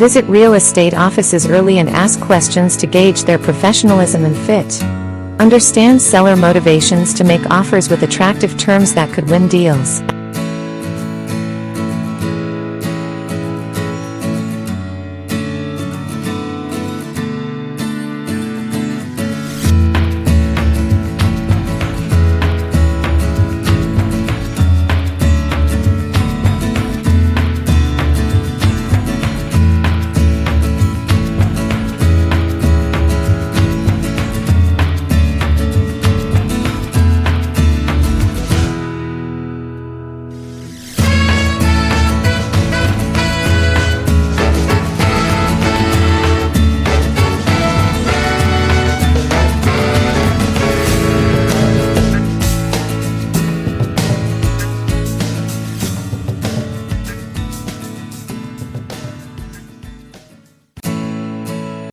Visit real estate offices early and ask questions to gauge their professionalism and fit. Understand seller motivations to make offers with attractive terms that could win deals.